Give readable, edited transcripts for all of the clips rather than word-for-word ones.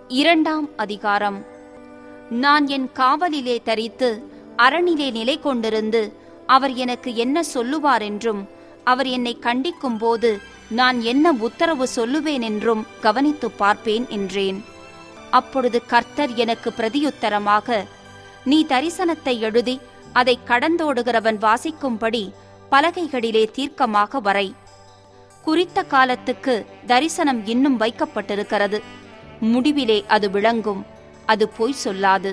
இரண்டாம் அதிகாரம். நான் என் காவலிலே தரித்து அரணிலே நிலை கொண்டிருந்து அவர் எனக்கு என்ன சொல்லுவார் என்றும் அவர் என்னை கண்டிக்கும் போது நான் என்ன உத்தரவு சொல்லுவேன் என்றும் கவனித்து பார்ப்பேன் என்றேன். அப்பொழுது கர்த்தர் எனக்கு பிரதியுத்தரமாக, நீ தரிசனத்தை எழுதி அதை கடந்தோடுகிறவன் வாசிக்கும்படி பலகைகளிலே தீர்க்கமாக வரை. குறித்த காலத்துக்கு தரிசனம் இன்னும் வைக்கப்பட்டிருக்கிறது. முடிவிலே அது விளங்கும். அது பொய் சொல்லாது.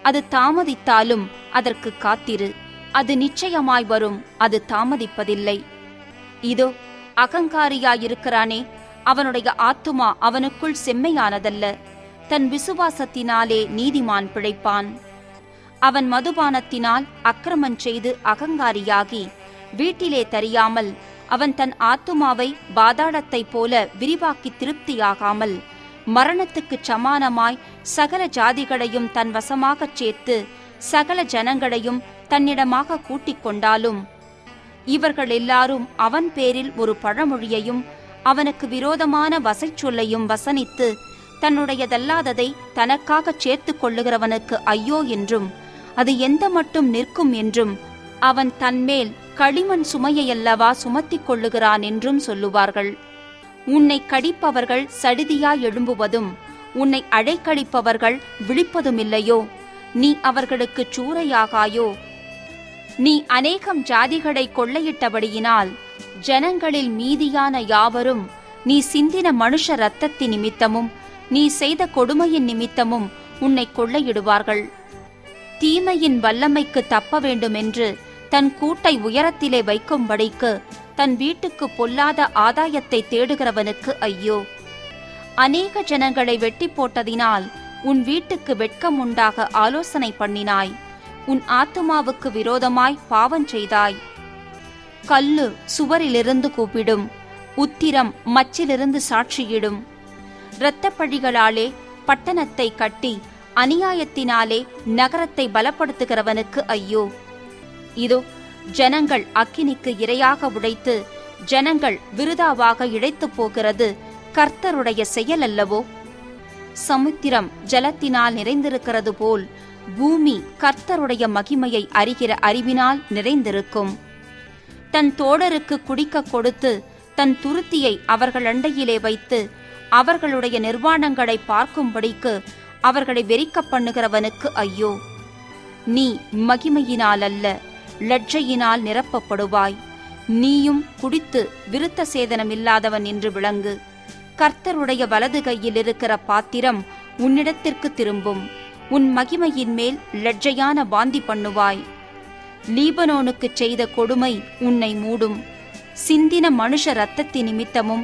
அது தாமதித்தாலும் அதற்கு காத்திரு. அது நிச்சயமாய் வரும். அது தாமதிப்பதில்லை. இதோ அகங்காரியாயிருக்கிறானே, அவனுடைய ஆத்துமா அவனுக்குள் செம்மையானதல்ல. தன் விசுவாசத்தினாலே நீதிமான் பிழைப்பான். அவன் மதுபானத்தினால் அக்கிரமம் செய்து அகங்காரியாகி வீட்டிலே தரியாமல் அவன் தன் ஆத்துமாவை பாதாளத்தைப் போல விரிவாக்கி திருப்தியாகாமல் மரணத்துக்குச் சமானமாய் சகல ஜாதிகளையும் தன் வசமாகச் சேர்த்து சகல ஜனங்களையும் தன்னிடமாக கூட்டிக் கொண்டாலும், இவர்கள் எல்லாரும் அவன் பேரில் ஒரு பழமொழியையும் அவனுக்கு விரோதமான வசைச்சொல்லையும் வசனித்து தன்னுடையதல்லாததை தனக்காகச் சேர்த்து கொள்ளுகிறவனுக்கு ஐயோ என்றும் அது எந்த மட்டும் நிற்கும் என்றும் அவன் தன்மேல் களிமண் சுமையையல்லவா சுமத்திக் கொள்ளுகிறான் என்றும் சொல்லுவார்கள். உன்னை கடிப்பவர்கள் சடிதியாய் எழும்புவதும் உன்னை அழைக்கழிப்பவர்கள் விழிப்பதுமில்லையோ? நீ அவர்களுக்குச் சூறையாகாயோ? நீ அநேகம் ஜாதிகளை கொள்ளையிட்டபடியினால் ஜனங்களில் மீதியான யாவரும் நீ சிந்தின மனுஷ இரத்தத்தின் நிமித்தமும் நீ செய்த கொடுமையின் நிமித்தமும் உன்னை கொள்ளையிடுவார்கள். தீமையின் வல்லமைக்கு தப்ப வேண்டுமென்று தன் கூட்டை உயரத்திலே வைக்கும்படிக்கு தன் வீட்டுக்கு பொல்லாத ஆதாயத்தை தேடுகிறவனுக்கு ஐயோ! அநேக ஜனங்களை வெட்டி போட்டதினால் உன் வீட்டுக்கு வெட்கம் உண்டாக ஆலோசனை பண்ணினாய். உன் ஆத்துமாவுக்கு விரோதமாய் பாவம் செய்தாய். கல்லு சுவரிலிருந்து கூப்பிடும், உத்திரம் மச்சிலிருந்து சாட்சியிடும். இரத்தப்பழிகளாலே பட்டணத்தை கட்டி அநியாயத்தினாலே நகரத்தை பலப்படுத்துகிறவனுக்கு ஐயோ! இதோ ஜனங்கள் அக்கினிக்கு இரையாக உடைத்து ஜனங்கள் விருதாவாக இழைத்து போகிறது கர்த்தருடைய செயல் அல்லவோ? சமுத்திரம் ஜலத்தினால் நிறைந்திருக்கிறது போல் பூமி கர்த்தருடைய மகிமையை அறிகிற அறிவினால் நிறைந்திருக்கும். தன் தோழருக்கு குடிக்க கொடுத்து தன் துருத்தியை அவர்கள் அண்டையிலே வைத்து அவர்களுடைய நிர்வாணங்களை பார்க்கும்படிக்கு அவர்களை வெறிக்க பண்ணுகிறவனுக்கு ஐயோ! நீ மகிமையினால் அல்ல, லட்சையினால் நிரப்பப்படுவாய். நீயும் குடித்து விருத்த சேதனமில்லாதவன் என்று விளங்கு. கர்த்தருடைய வலது கையில் இருக்கிற பாத்திரம் உன்னிடத்திற்கு திரும்பும். உன் மகிமையின் மேல் லட்சையான வாந்தி பண்ணுவாய். லீபனோனுக்குச் செய்த கொடுமை உன்னை மூடும். சிந்தின மனுஷ இரத்தத்தின் நிமித்தமும்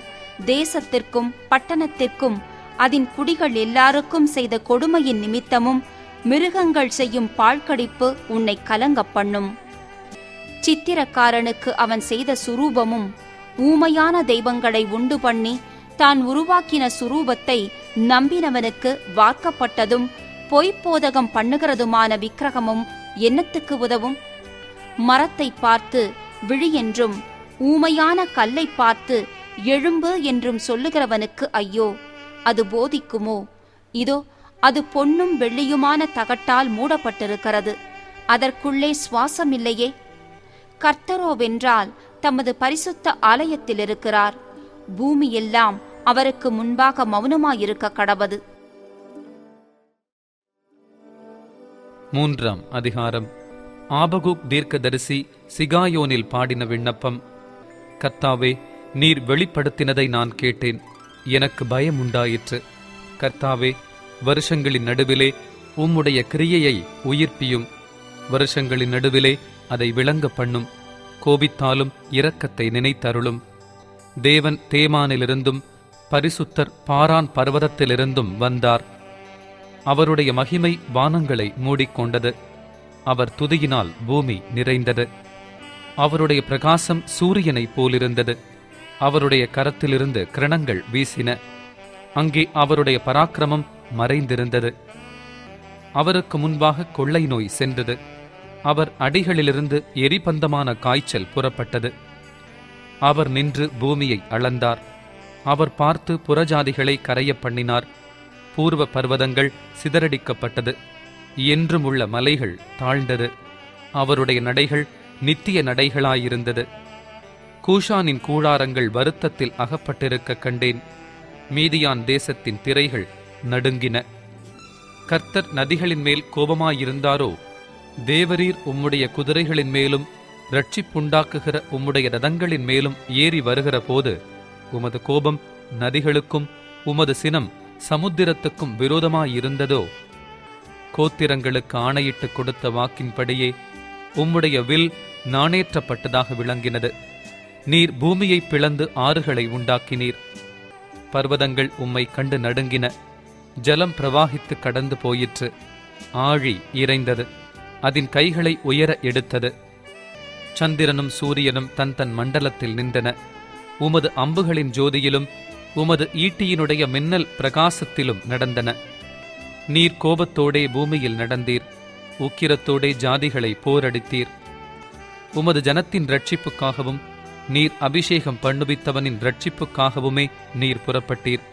தேசத்திற்கும் பட்டணத்திற்கும் அதன் குடிகள் எல்லாருக்கும் செய்த கொடுமையின் நிமித்தமும் மிருகங்கள் செய்யும் பாழ்கடிப்பு உன்னை கலங்க பண்ணும். சித்திரக்காரனுக்கு அவன் செய்த சுரூபமும் ஊமையான தெய்வங்களை உண்டு பண்ணி தான் உருவாக்கின சுரூபத்தை நம்பினவனுக்கு வார்க்கப்பட்டதும் பொய்ப்போதகம் பண்ணுகிறதுமான விக்கிரகமும் என்னத்துக்கு உதவும்? மரத்தை பார்த்து விழி என்றும் ஊமையான கல்லை பார்த்து எழும்பு என்றும் சொல்லுகிறவனுக்கு ஐயோ! அது போதிக்குமோ? இதோ அது பொன்னும் வெள்ளியுமான தகட்டால் மூடப்பட்டிருக்கிறது. அதற்குள்ளே சுவாசமில்லையே. கர்த்தரோவென்றால் தமது பரிசுத்த ஆலயத்தில் இருக்கிறார். பூமியெல்லாம் அவருக்கு முன்பாக மௌனமாயிருக்க கடவது. மூன்றாம் அதிகாரம். ஆபகுக் தீர்க்கதரிசி சிகாயோனில் பாடின விண்ணப்பம். கர்த்தாவே, நீர் வெளிப்படுத்தினதை நான் கேட்டேன். எனக்கு பயம் உண்டாயிற்று. கர்த்தாவே, வருஷங்களின் நடுவிலே உம்முடைய கிரியையை உயிர்ப்பியும். வருஷங்களின் நடுவிலே அதை விளங்க பண்ணும். கோபித்தாலும் இரக்கத்தை நினைத்தருளும். தேவன் தேமானிலிருந்தும் பரிசுத்தர் பாரான் பர்வதத்திலிருந்தும் வந்தார். அவருடைய மகிமை வானங்களை மூடிக்கொண்டது. அவர் துதியினால் பூமி நிறைந்தது. அவருடைய பிரகாசம் சூரியனைப் போலிருந்தது. அவருடைய கரத்திலிருந்து கிரணங்கள் வீசின. அங்கே அவருடைய பராக்கிரமம் மறைந்திருந்தது. அவருக்கு முன்பாக கொள்ளை நோய் சென்றது. அவர் அடிகளிலிருந்து எரிபந்தமான காய்ச்சல் புறப்பட்டது. அவர் நின்று பூமியை அளந்தார். அவர் பார்த்து புறஜாதிகளை கரைய பண்ணினார். பூர்வ பர்வதங்கள் சிதறடிக்கப்பட்டது. என்றும் உள்ள மலைகள் தாழ்ந்தது. அவருடைய நடைகள் நித்திய நடைகளாயிருந்தது. கூஷானின் கூடாரங்கள் வருத்தத்தில் அகப்பட்டிருக்க கண்டேன். மீதியான் தேசத்தின் திரைகள் நடுங்கின. கர்த்தர் நதிகளின் மேல் கோபமாயிருந்தாரோ? தேவரீர் உம்முடைய குதிரைகளின் மேலும் இரட்சிப்புண்டாக்குகிற உம்முடைய ரதங்களின் மேலும் ஏறி வருகிற போது உமது கோபம் நதிகளுக்கும் உமது சினம் சமுத்திரத்துக்கும் விரோதமாயிருந்ததோ? கோத்திரங்களுக்கு ஆணையிட்டு கொடுத்த வாக்கின்படியே உம்முடைய வில் நாணேற்றப்பட்டதாக விளங்கினது. நீர் பூமியை பிளந்து ஆறுகளை உண்டாக்கினீர். பர்வதங்கள் உம்மை கண்டு நடுங்கின. ஜலம் பிரவாகித்து கடந்து போயிற்று. ஆழி இறைந்தது. அதன் கைகளை உயர எடுத்தது. சந்திரனும் சூரியனும் தன் தன் மண்டலத்தில் நின்றன. உமது அம்புகளின் ஜோதியிலும் உமது ஈட்டியினுடைய மின்னல் பிரகாசத்திலும் நடந்தன. நீர் கோபத்தோடே பூமியில் நடந்தீர். உக்கிரத்தோடே ஜாதிகளை போரடித்தீர். உமது ஜனத்தின் இரட்சிப்புக்காகவும் நீர் அபிஷேகம் பண்ணுவித்தவனின் இரட்சிப்புக்காகவுமே நீர் புறப்பட்டீர்.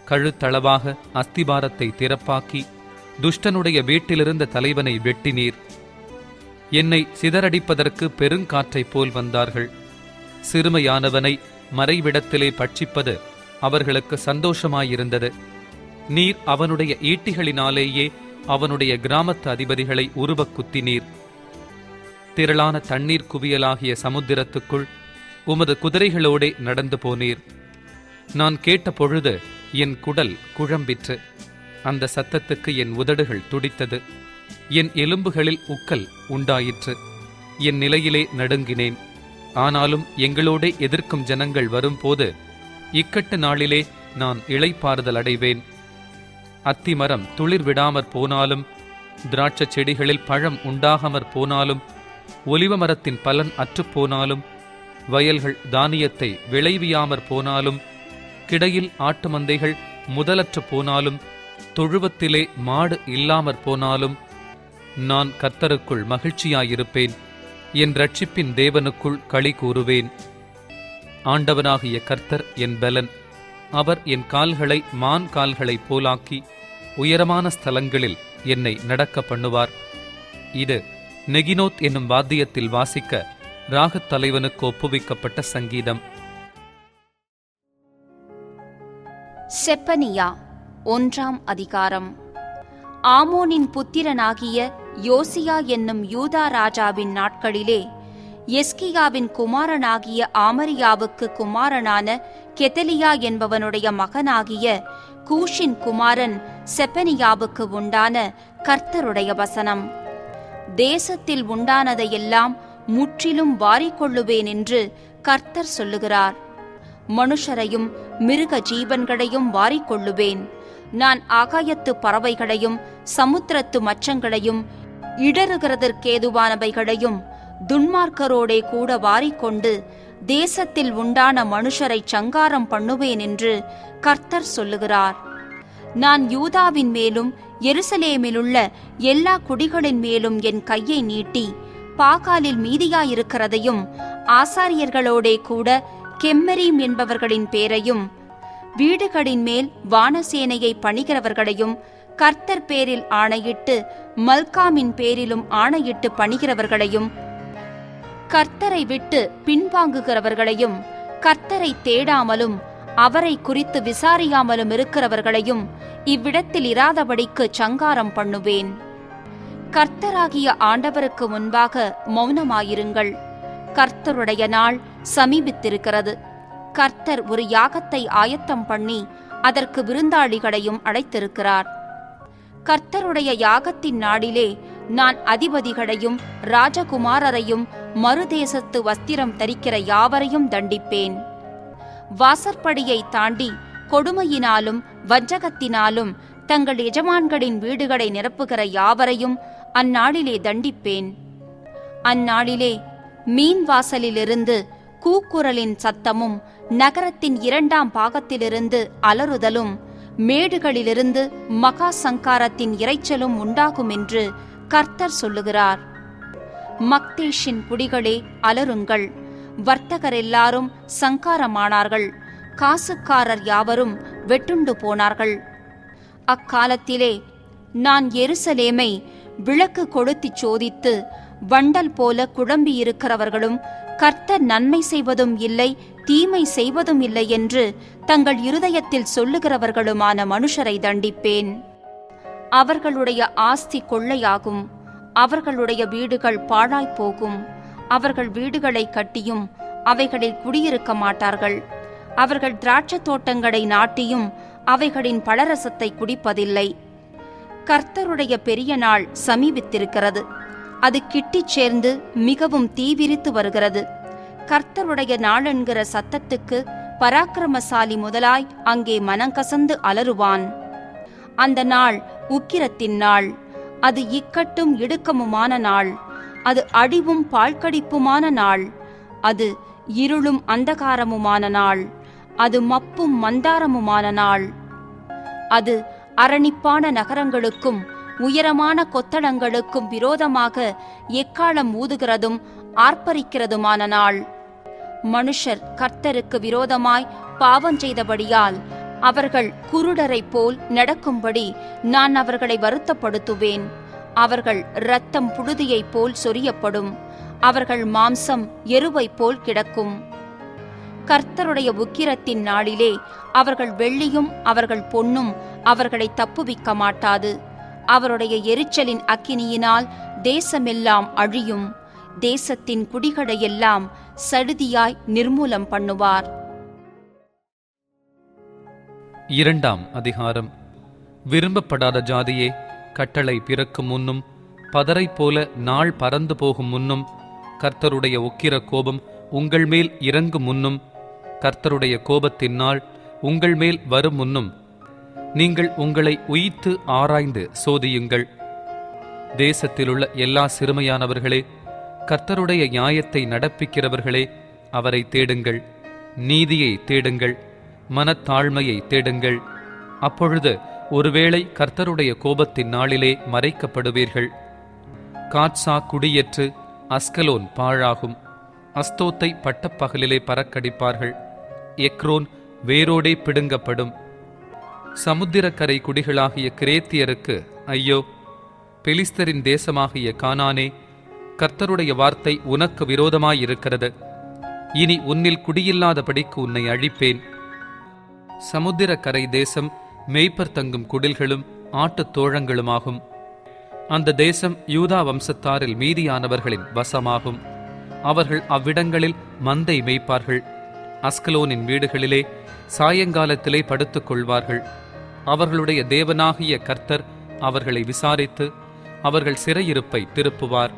கழுத்தளவாக அஸ்திபாரத்தை திறப்பாக்கி துஷ்டனுடைய வீட்டிலிருந்த தலைவனை வெட்டினீர். என்னை சிதறடிப்பதற்கு பெருங்காற்றைப் போல் வந்தார்கள். சிறுமையானவனை மறைவிடத்திலே பட்சிப்பது அவர்களுக்கு சந்தோஷமாயிருந்தது. நீர் அவனுடைய ஈட்டிகளினாலேயே அவனுடைய கிராமத்து அதிபதிகளை உருவக் குத்தினீர். திரளான தண்ணீர் குவியலாகிய சமுத்திரத்துக்குள் உமது குதிரைகளோடே நடந்து போனீர். நான் கேட்ட பொழுது என் குடல் குழம்பிற்று. அந்த சத்தத்துக்கு என் உதடுகள் துடித்தது. என் எலும்புகளில் உக்கல் உண்டாயிற்று. என் நிலையிலே நடுங்கினேன். ஆனாலும் எங்களோடே எதிர்க்கும் ஜனங்கள் வரும்போது இக்கட்டு நாளிலே நான் இளைப்பாறுதல் அடைவேன். அத்திமரம் துளிர் விடாமற் போனாலும், திராட்சச் செடிகளில் பழம் உண்டாகாமற் போனாலும், ஒலிவ மரத்தின் பலன் அற்றுப்போனாலும், வயல்கள் தானியத்தை விளைவியாமற் போனாலும், கிடையில் ஆட்டு மந்தைகள் முதலற்று போனாலும், தொழுவத்திலே மாடு இல்லாமற் போனாலும், நான் கர்த்தருக்குள் மகிழ்ச்சியாயிருப்பேன். என் இரட்சிப்பின் தேவனுக்குள் களி கூறுவேன். ஆண்டவனாகிய கர்த்தர் என் பலன். அவர் என் கால்களை மான் கால்களைப் போலாக்கி உயரமான ஸ்தலங்களில் என்னை நடக்க பண்ணுவார். இது நெகினோத் என்னும் வாத்தியத்தில் வாசிக்க ராகத் தலைவனுக்கு ஒப்புவிக்கப்பட்ட சங்கீதம். செப்பனியா 1ஆம் அதிகாரம். ஆமோனின் புத்திரனாகிய யோசியா என்னும் யூதா ராஜாவின் நாட்களிலே எஸ்கியாவின் குமாரனாகிய ஆமரியாவுக்கு குமாரனான கெதலியா என்பவனுடைய மகனாகிய கூஷின் குமாரன் செப்பனியாவுக்கு உண்டான கர்த்தருடைய வசனம். தேசத்தில் உண்டானதையெல்லாம் முற்றிலும் வாரிக்கொள்ளுவேன் என்று கர்த்தர் சொல்லுகிறார். மனுஷரையும் மிருக ஜீவன்களையும் வாரிக்கொள்ளுவேன். நான் ஆகாயத்து பறவைகளையும் சமுத்திரத்து மச்சங்களையும் இடறுகிறதற்கேதுவானவைகளையும் துன்மார்க்கரோடே கூட வாரிக்கொண்டு தேசத்தில் உண்டான மனுஷரை சங்காரம் பண்ணுவேன் என்று கர்த்தர் சொல்லுகிறார். நான் யூதாவின் மேலும் எருசலேமிலுள்ள எல்லா குடிகளின் மேலும் என் கையை நீட்டி பாகாலில் மீதியாயிருக்கிறதையும் ஆசாரியர்களோடே கூட கெம்மரீம் என்பவர்களின் பேரையும் வீடுகளின் மேல் வானசேனையை பணிகிறவர்களையும் கர்த்தர் பேரில் ஆணையிட்டு மல்காமின் பேரிலும் ஆணையிட்டு பணிகிறவர்களையும் கர்த்தரை விட்டு பின்வாங்குகிறவர்களையும் கர்த்தரை தேடாமலும் அவரை குறித்து விசாரியாமலும் இருக்கிறவர்களையும் இவ்விடத்தில் இராதபடிக்கு சங்காரம் பண்ணுவேன். கர்த்தராகிய ஆண்டவருக்கு முன்பாக மௌனமாயிருங்கள். கர்த்தருடைய நாள் சமீபித்திருக்கிறது. கர்த்தர் ஒரு யாகத்தை ஆயத்தம் பண்ணி அதற்கு விருந்தாளிகளையும் அழைத்திருக்கிறார். கர்த்தருடைய யாகத்தின் நாளிலே நான் அதிபதிகளையும் ராஜகுமாரரையும் மறுதேசத்து வஸ்திரம் தரிக்கிற யாவரையும் தண்டிப்பேன். வாசற்படியை தாண்டி கொடுமையினாலும் வஞ்சகத்தினாலும் தங்கள் எஜமான்களின் வீடுகளை நிரப்புகிற யாவரையும் அந்நாளிலே தண்டிப்பேன். அந்நாளிலே மீன் வாசலிலிருந்து கூக்குரலின் சத்தமும் நகரத்தின் 2ஆம் பாகத்திலிருந்து அலறுதலும் மேடுகளிலிருந்து மகா சங்காரத்தின் இரைச்சலும் உண்டாகும் என்று கர்த்தர் சொல்லுகிறார். மக்தேஷின் குடிகளே அலறுங்கள். வர்த்தகர் எல்லாரும் சங்காரமானார்கள். காசுக்காரர் யாவரும் வெட்டுண்டு போனார்கள். அக்காலத்திலே நான் எருசலேமை விளக்கு கொளுத்திச் சோதித்து வண்டல் போல குழம்பியிருக்கிறவர்களும் கர்த்தர் நன்மை செய்வதும் இல்லை தீமை செய்வதும் இல்லை என்று தங்கள் இருதயத்தில் சொல்லுகிறவர்களுமான மனுஷரை தண்டிப்பேன். அவர்களுடைய ஆஸ்தி கொள்ளையாகும், அவர்களுடைய வீடுகள் பாழாய்ப்போகும். அவர்கள் வீடுகளை கட்டியும் அவைகளில் குடியிருக்க மாட்டார்கள். அவர்கள் திராட்சத் தோட்டங்களை நாட்டியும் அவைகளின் பழரசத்தை குடிப்பதில்லை. கர்த்தருடைய பெரிய நாள் சமீபித்திருக்கிறது, அது கிட்டிச் சேர்ந்து மிகவும் தீவிரித்து வருகிறது. கர்த்தருடைய நாள் என்கிற சத்தத்துக்கு பராக்கிரமசாலி முதலாய் அங்கே மனங்கசந்து அலறுவான். அந்த நாள் உக்கிரத்தின் நாள், அது இக்கட்டும் இடுக்கமுமான நாள், அது அழிவும் பாழ்கடிப்புமான நாள், அது இருளும் அந்தகாரமுமான நாள், அது மப்பும் மந்தாரமுமான நாள். அது அரணிப்பான நகரங்களுக்கும் உயரமான கொத்தளங்களுக்கும் விரோதமாக எக்காளம் ஊதுகிறதும் ஆர்ப்பரிக்கிறதுமான நாள். மனுஷர் கர்த்தருக்கு விரோதமாய் பாவம் செய்தபடியால் அவர்கள் குருடரைப் போல் நடக்கும்படி நான் அவர்களை வருத்தப்படுத்துவேன். அவர்கள் இரத்தம் புழுதியைப் போல் சொரியப்படும், அவர்கள் மாம்சம் எருவைப் போல் கிடக்கும். கர்த்தருடைய உக்கிரத்தின் நாளிலே அவர்கள் வெள்ளியும் அவர்கள் பொன்னும் அவர்களை தப்புவிக்க மாட்டாது. அவருடைய எரிச்சலின் அக்கினியினால் தேசமெல்லாம் அழியும், தேசத்தின் குடிகளையெல்லாம் சடுதியாய் நிர்மூலம் பண்ணுவார். 2ஆம் அதிகாரம். விரும்பப்படாத ஜாதியே, கட்டளை பிறக்கும் முன்னும் பதரை போல நாள் பறந்து போகும் முன்னும் கர்த்தருடைய உக்கிர கோபம் உங்கள் மேல் இறங்கும் முன்னும் கர்த்தருடைய கோபத்தின் நாள் உங்கள் மேல் வரும் முன்னும் நீங்கள் உங்களை உய்த்து ஆராய்ந்து சோதியுங்கள். தேசத்திலுள்ள எல்லா சிறுமையானவர்களே, கர்த்தருடைய நியாயத்தை நடப்பிக்கிறவர்களே, அவரை தேடுங்கள். நீதியை தேடுங்கள், மனத்தாழ்மையை தேடுங்கள். அப்பொழுது ஒருவேளை கர்த்தருடைய கோபத்தின் நாளிலே மறைக்கப்படுவீர்கள். காட்சா குடியேற்று அஸ்கலோன் பாழாகும், அஸ்தோத்தை பட்டப்பகலிலே பறக்கடிப்பார்கள். எக்ரோன் வேரோடே பிடுங்கப்படும். சமுத்திரக்கரை குடிகளாகிய கிரேத்தியருக்கு ஐயோ! பெலிஸ்தரின் தேசமாகிய கானானே, கர்த்தருடைய வார்த்தை உனக்கு விரோதமாயிருக்கிறது. இனி உன்னில் குடியில்லாதபடிக்கு உன்னை அழிப்பேன். சமுத்திரக்கரை தேசம் மேய்ப்பர் தங்கும் குடில்களும் ஆட்டுத் தோழங்களுமாகும். அந்த தேசம் யூதா வம்சத்தாரில் மீதியானவர்களின் வசமாகும். அவர்கள் அவ்விடங்களில் மந்தை மேய்ப்பார்கள். அஸ்கலோனின் வீடுகளிலே சாயங்காலத்திலே படுத்துக் கொள்வார்கள். அவர்களுடைய தேவனாகிய கர்த்தர் அவர்களை விசாரித்து அவர்கள் சிறையிருப்பை திருப்புவார்.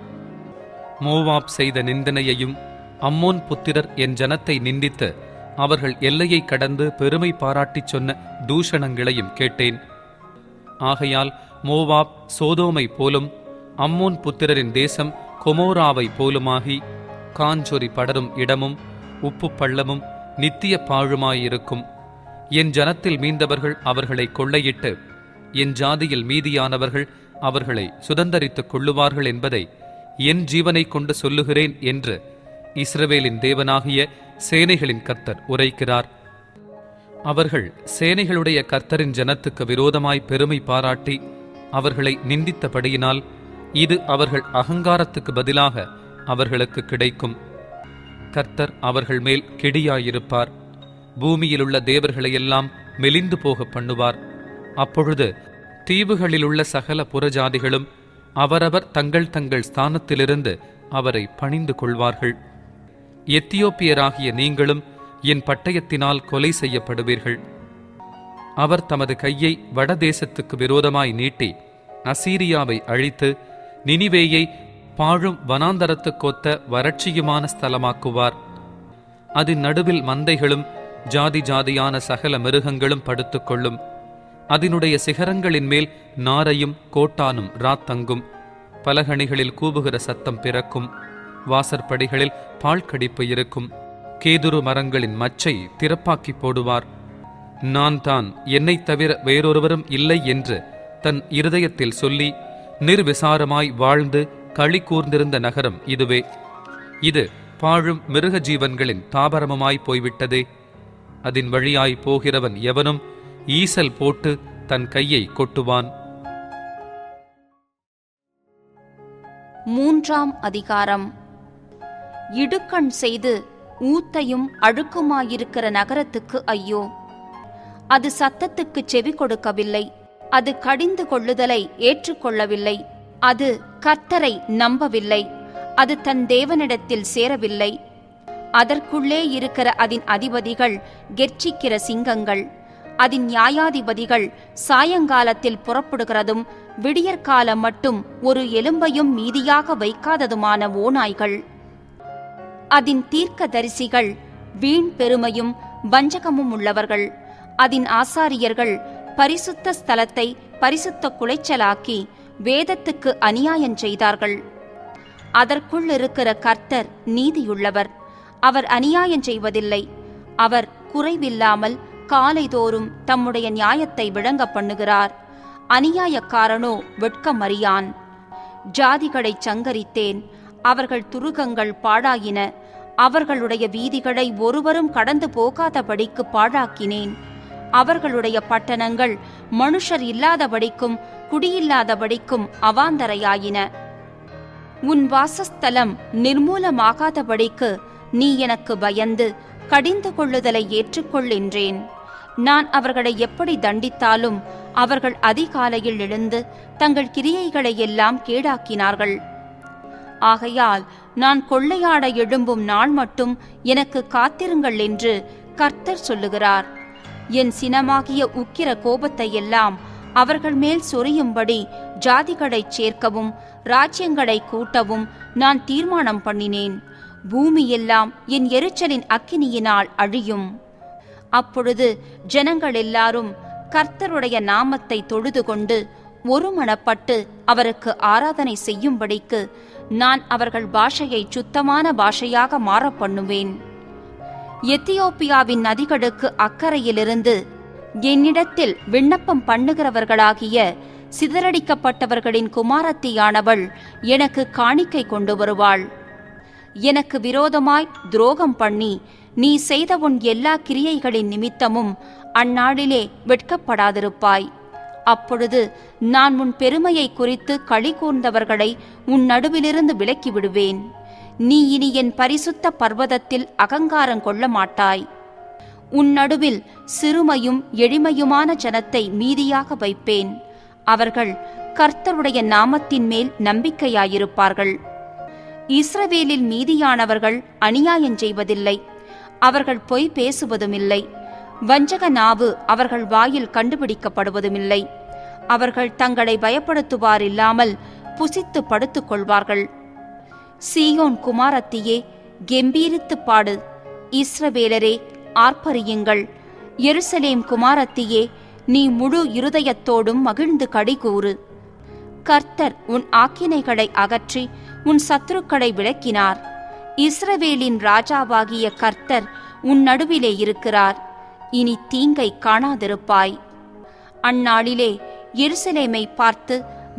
மோவாப் செய்த நிந்தனையையும் அம்மோன் புத்திரர் என் ஜனத்தை நிந்தித்து அவர்கள் எல்லையை கடந்து பெருமை பாராட்டிச் சொன்ன தூஷணங்களையும் கேட்டேன். ஆகையால் மோவாப் சோதோமை போலும் அம்மோன் புத்திரரின் தேசம் கொமோராவை போலுமாகி காஞ்சொரி படரும் இடமும் உப்பு பள்ளமும் நித்திய பாழுமாயிருக்கும். என் ஜனத்தில் மீந்தவர்கள் அவர்களை கொள்ளையிட்டு என் ஜாதியில் மீதியானவர்கள் அவர்களை சுதந்தரித்துக் கொள்ளுவார்கள் என்பதை என் ஜீவனை கொண்டு சொல்லுகிறேன் என்று இஸ்ரவேலின் தேவனாகிய சேனைகளின் கர்த்தர் உரைக்கிறார். அவர்கள் சேனைகளுடைய கர்த்தரின் ஜனத்துக்கு விரோதமாய் பெருமை பாராட்டி அவர்களை நிந்தித்தபடியினால் இது அவர்கள் அகங்காரத்துக்கு பதிலாக அவர்களுக்கு கிடைக்கும். கர்த்தர் அவர்கள் மேல் கெடியாயிருப்பார். பூமியிலுள்ள தேவர்களையெல்லாம் மெலிந்து போக பண்ணுவார். அப்பொழுது தீவுகளிலுள்ள சகல புறஜாதிகளும் அவரவர் தங்கள் தங்கள் ஸ்தானத்திலிருந்து அவரை பணிந்து கொள்வார்கள். எத்தியோப்பியராகிய நீங்களும் என் பட்டயத்தினால் கொலை செய்யப்படுவீர்கள். அவர் தமது கையை வடதேசத்துக்கு விரோதமாய் நீட்டி அசீரியாவை அழித்து நினிவேயை பாழும் வனாந்தரத்துக்கொத்த வறட்சியுமான ஸ்தலமாக்குவார். அதன் நடுவில் மந்தைகளும் ஜாதி ஜாதியான சகல மிருகங்களும் படுத்துக்கொள்ளும். அதனுடைய சிகரங்களின் மேல் நாரையும் கோட்டானும் ராத்தங்கும். பலகணிகளில் கூவுகிற சத்தம் பிறக்கும். வாசற்படிகளில் பாழ்கடிப்பு இருக்கும். கேதுரு மரங்களின் மச்சை திறப்பாக்கி போடுவார். நான் தான் என்னைத் தவிர வேறொருவரும் இல்லை என்று தன் இருதயத்தில் சொல்லி நிர்விசாரமாய் வாழ்ந்து களி கூர்ந்திருந்த நகரம் இதுவே. இது பாழும் மிருக ஜீவன்களின் தாபரமுமாய் போய்விட்டதே. அதன் வழியாய் போகிறவன் எவனும் ஈசல் போட்டு தன் கையை கொட்டுவான். 3ஆம் அதிகாரம். இடுக்கண் செய்து ஊத்தையும் அழுக்குமாயிருக்கிற நகரத்துக்கு ஐயோ! அது சத்தத்துக்கு செவி கொடுக்கவில்லை, அது கடிந்து கொள்ளுதலை ஏற்றுக்கொள்ளவில்லை, அது கர்த்தரை நம்பவில்லை, அது தன் தேவனிடத்தில் சேரவில்லை. அதற்குள்ளே இருக்கிற அதன் அதிபதிகள் கெர்ச்சிக்கிற சிங்கங்கள், அதன் நியாயாதிபதிகள் சாயங்காலத்தில் புறப்படுகிறதும் விடியற்காலம் மட்டும் ஒரு எலும்பையும் மீதியாக வைக்காததுமான ஓநாய்கள். அதன் தீர்க்கதரிசிகள் வீண் பெருமையும் வஞ்சகமும் உள்ளவர்கள். அதன் ஆசாரியர்கள் பரிசுத்த ஸ்தலத்தை பரிசுத்த குலைச்சலாக்கி வேதத்துக்கு அநியாயம் செய்தார்கள். அதற்குள் இருக்கிற கர்த்தர் நீதியுள்ளவர், அவர் அநியாயம் செய்வதில்லை. அவர் குறைவில்லாமல் காலைதோறும் தம்முடைய நியாயத்தை விளங்க பண்ணுகிறார். அநியாயக்காரனோ வெட்கமறியான். ஜாதிகளை சங்கரித்தேன், அவர்கள் துருகங்கள் பாழாயின. அவர்களுடைய வீதிகளை ஒருவரும் கடந்து போகாதபடிக்கு பாழாக்கினேன். அவர்களுடைய பட்டணங்கள் மனுஷர் இல்லாதபடிக்கும் குடியில்லாதபடிக்கும் அவாந்தரையாயின. உன் வாசஸ்தலம் நிர்மூலமாகாதபடிக்கு நீ எனக்கு பயந்து கடிந்து கொள்ளுதலை ஏற்றுக்கொள்ளென்றேன். நான் அவர்களை எப்படி தண்டித்தாலும் அவர்கள் அதிகாலையில் எழுந்து தங்கள் கிரியைகளை எல்லாம் கேடாக்கினார்கள். ஆகையால் நான் கொள்ளையாட எழும்பும் நாள் மட்டும் எனக்கு காத்திருங்கள் என்று கர்த்தர் சொல்லுகிறார். என் சினமாகிய உக்கிர கோபத்தை எல்லாம் அவர்கள் மேல் சொரியும்படி ஜாதிகளை சேர்க்கவும் ராஜ்யங்களை கூட்டவும் நான் தீர்மானம் பண்ணினேன். பூமியெல்லாம் என் எரிச்சலின் அக்கினியினால் அழியும். அப்பொழுது ஜனங்கள் எல்லாரும் கர்த்தருடைய நாமத்தை தொழுது கொண்டு ஒருமனப்பட்டு அவருக்கு ஆராதனை செய்யும்படிக்கு நான் அவர்கள் பாஷையை சுத்தமான பாஷையாக மாறப் பண்ணுவேன். எத்தியோப்பியாவின் நதிகளுக்கு அக்கறையிலிருந்து என்னிடத்தில் விண்ணப்பம் பண்ணுகிறவர்களாகிய சிதறடிக்கப்பட்டவர்களின் குமாரத்தியானவள் எனக்கு காணிக்கை கொண்டு வருவாள். எனக்கு விரோதமாய் துரோகம் பண்ணி நீ செய்த உன் எல்லா கிரியைகளின் நிமித்தமும் அந்நாளிலே வெட்கப்படாதிருப்பாய். அப்பொழுது நான் உன் பெருமையை குறித்து களி கூர்ந்தவர்களை உன் நடுவிலிருந்து விலக்கி விடுவேன். நீ இனி என் பரிசுத்த பர்வதத்தில் அகங்காரம் கொள்ள மாட்டாய். உன் நடுவில் சிறுமையும் எளிமையுமான ஜனத்தை மீதியாக வைப்பேன். அவர்கள் கர்த்தருடைய நாமத்தின் மேல் நம்பிக்கையாயிருப்பார்கள். இஸ்ரவேலில் மீதியானவர்கள் அநியாயம் செய்வதில்லை, அவர்கள் பொய் பேசுவதுமில்லை. வஞ்சக நாவு அவர்கள் வாயில் கண்டுபிடிக்கப்படுவதுமில்லை. அவர்கள் தங்களை பயப்படுத்துவாரில்லாமல் புசித்து படுத்துக் கொள்வார்கள். சீயோன் குமாரத்தியே, கெம்பீரித்து பாடு. இஸ்ரவேலரே, ஆர்ப்பரியுங்கள். எருசலேம் குமாரத்தியே, நீ முழு இருதயத்தோடும் மகிழ்ந்து கடிகூறு. கர்த்தர் உன் ஆக்கினைகளை அகற்றி உன் சத்துருக்களை விலக்கினார். இஸ்ரவேலின் ராஜாவாகிய கர்த்தர் உன் நடுவிலே இருக்கிறார். இனி தீங்கை காணாதிருப்பாய். அந்நாளிலே எருசலேமை பார்த்து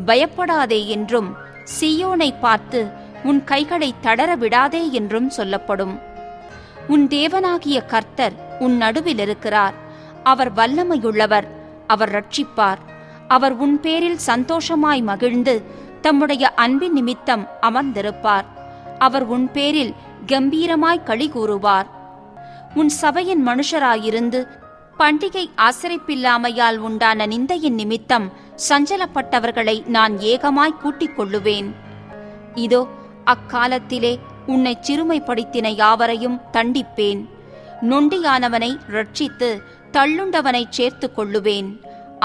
பயப்படாதே என்றும் சீயோனை பார்த்து உன் கைகளை தளர விடாதே என்றும் சொல்லப்படும். உன் தேவனாகிய கர்த்தர் உன் நடுவில் இருக்கிறார். அவர் வல்லமையுள்ளவர், அவர் ரட்சிப்பார். அவர் உன் பேரில் சந்தோஷமாய் மகிழ்ந்து தம்முடைய அன்பின் நிமித்தம் அமர்ந்திருப்பார். அவர் உன் பேரில் கம்பீரமாய் களி கூறுவார். உன் சபையின் மனுஷராயிருந்து பண்டிகை ஆசரிப்பில்லாமையால் உண்டான நிந்தையின் நிமித்தம் சஞ்சலப்பட்டவர்களை நான் ஏகமாய் கூட்டிக் கொள்ளுவேன். இதோ, அக்காலத்திலே உன்னை சிறுமைப்படுத்தின யாவரையும் தண்டிப்பேன். நொண்டியானவனை ரட்சித்து தள்ளுண்டவனை சேர்த்து கொள்ளுவேன்.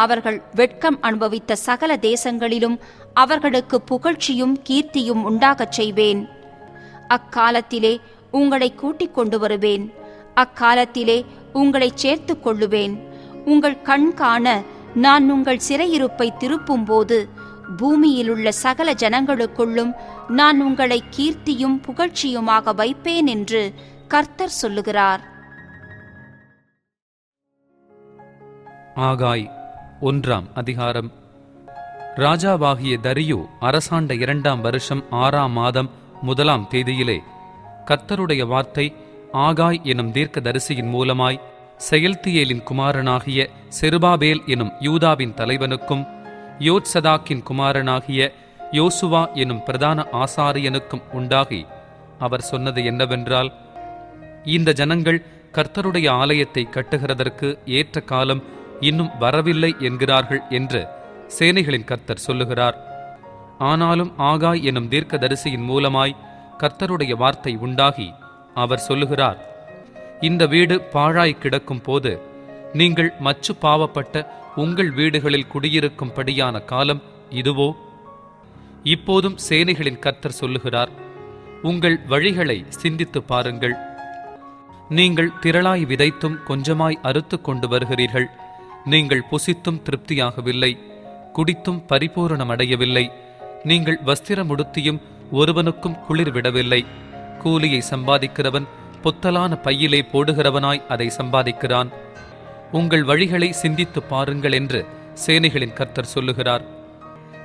அவர்கள் வெட்கம் அனுபவித்த சகல தேசங்களிலும் அவர்களுக்கு புகழ்ச்சியும் கீர்த்தியும் உண்டாகச் செய்வேன். அக்காலத்திலே உங்களை கூட்டிக் கொண்டு வருவேன். அக்காலத்திலே உங்களை சேர்த்து கொள்ளுவேன். உங்கள் கண் காண நான் உங்கள் சிறையிருப்பை திருப்பும்போது பூமியிலுள்ள சகல ஜனங்களுக்குள்ளும் நான் உங்களை கீர்த்தியும் புகழ்ச்சியுமாக வைப்பேன் என்று கர்த்தர் சொல்லுகிறார். ஆகாய் 1ஆம் அதிகாரம். ராஜாவாகிய தரியு அரசாண்ட 2ஆம் வருஷம் 6ஆம் மாதம் 1ஆம் தேதியிலே கர்த்தருடைய வார்த்தை ஆகாய் எனும் தீர்க்கதரிசியின் மூலமாய் செயல்தியேலின் குமாரனாகிய செருபாபேல் எனும் யூதாவின் தலைவனுக்கும் யோத்சதாக்கின் குமாரனாகிய யோசுவா எனும் பிரதான ஆசாரியனுக்கும் உண்டாகி அவர் சொன்னது என்னவென்றால், இந்த ஜனங்கள் கர்த்தருடைய ஆலயத்தை கட்டுகிறதற்கு ஏற்ற காலம் இன்னும் வரவில்லை என்கிறார்கள் என்று சேனைகளின் கர்த்தர் சொல்லுகிறார். ஆனாலும் ஆகாய் எனும் தீர்க்கதரிசியின் மூலமாய் கர்த்தருடைய வார்த்தை உண்டாகி அவர் சொல்லுகிறார், இந்த வீடு பாழாய் கிடக்கும் போது நீங்கள் மச்சு பாவப்பட்ட உங்கள் வீடுகளில் குடியிருக்கும்படியான காலம் இதுவோ? இப்போதும் சேனைகளின் கர்த்தர் சொல்லுகிறார், உங்கள் வழிகளை சிந்தித்து பாருங்கள். நீங்கள் திரளாய் விதைத்தும் கொஞ்சமாய் அறுத்து கொண்டு வருகிறீர்கள். நீங்கள் புசித்தும் திருப்தியாகவில்லை, குடித்தும் பரிபூரணமடையவில்லை. நீங்கள் வஸ்திரம் உடுத்தியும் ஒருவனுக்கும் குளிர் விடவில்லை. கூலியை சம்பாதிக்கிறவன் பொத்தலான பையிலே போடுகிறவனாய் அதை சம்பாதிக்கிறான். உங்கள் வழிகளை சிந்தித்து பாருங்கள் என்று சேனைகளின் கர்த்தர் சொல்லுகிறார்.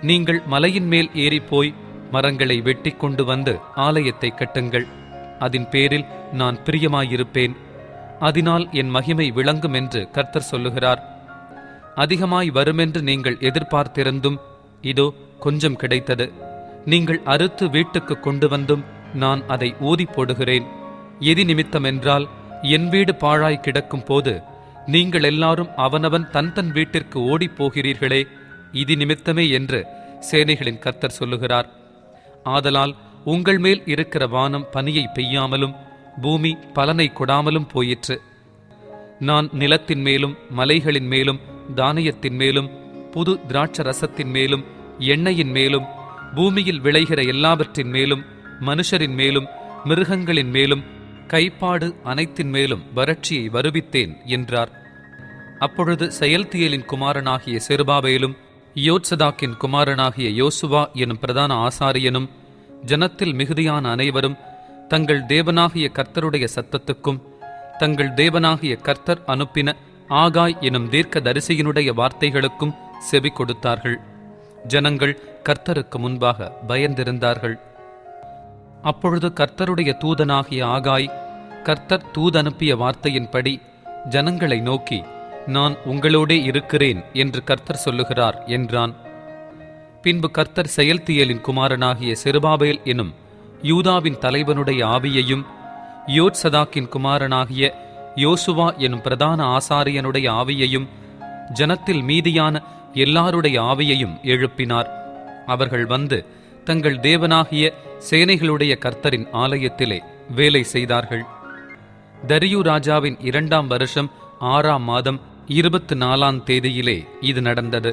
நீங்கள் மலையின் மேல் ஏறிப்போய் மரங்களை வெட்டி கொண்டு வந்து ஆலயத்தை கட்டுங்கள். அதன் பேரில் நான் பிரியமாயிருப்பேன். அதனால் என் மகிமை விளங்கும் என்று கர்த்தர் சொல்லுகிறார். அதிகமாய் வருமென்று நீங்கள் எதிர்பார்த்திருந்தும் இதோ கொஞ்சம் கிடைத்தது. நீங்கள் அறுத்து வீட்டுக்கு கொண்டு வந்தும் நான் அதை ஊதி போடுகிறேன். எதி நிமித்தமென்றால், என் வீடு பாழாய் கிடக்கும் போது நீங்கள் எல்லாரும் அவனவன் தன் தன் வீட்டிற்கு ஓடிப் போகிறீர்களே, இது நிமித்தமே என்று சேனைகளின் கர்த்தர் சொல்லுகிறார். ஆதலால் உங்கள் மேல் இருக்கிற வானம் பனியை பெய்யாமலும் பூமி பலனை கொடாமலும் போயிற்று. நான் நிலத்தின் மேலும் மலைகளின் மேலும் தானியத்தின் மேலும் புது திராட்சரசத்தின் மேலும் எண்ணெயின் மேலும் பூமியில் விளைகிற எல்லாவற்றின் மேலும் மனுஷரின் மேலும் மிருகங்களின் மேலும் கைப்பாடு அனைத்தின் மேலும் வறட்சியை வருவித்தேன் என்றார். அப்பொழுது செயல்தியேலின் குமாரனாகிய செருபாபேலும் யோத்சதாக்கின் குமாரனாகிய யோசுவா எனும் பிரதான ஆசாரியனும் ஜனத்தில் மிகுதியான அனைவரும் தங்கள் தேவனாகிய கர்த்தருடைய சத்தத்துக்கும் தங்கள் தேவனாகிய கர்த்தர் அனுப்பின ஆகாய் எனும் தீர்க்க தரிசியினுடைய வார்த்தைகளுக்கும் செவி கொடுத்தார்கள். ஜனங்கள் கர்த்தருக்கு முன்பாக பயந்திருந்தார்கள். அப்பொழுது கர்த்தருடைய தூதனாகிய ஆகாய் கர்த்தர் தூதனுப்பிய வார்த்தையின்படி ஜனங்களை நோக்கி, நான் உங்களோடே இருக்கிறேன் என்று கர்த்தர் சொல்லுகிறார் என்றான். பின்பு கர்த்தர் செயல்தியேலின் குமாரனாகிய செருபாபேல் எனும் யூதாவின் தலைவனுடைய ஆவியையும் யோத்சதாக்கின் குமாரனாகிய யோசுவா எனும் பிரதான ஆசாரியனுடைய ஆவியையும் ஜனத்தில் மீதியான எல்லாருடைய ஆவியையும் எழுப்பினார். அவர்கள் வந்து தங்கள் தேவனாகிய சேனைகளுடைய கர்த்தரின் ஆலயத்திலே வேலை செய்தார்கள். தரியு ராஜாவின் 2ஆம் வருஷம் 6ஆம் மாதம் 24ஆம் தேதியிலே இது நடந்தது.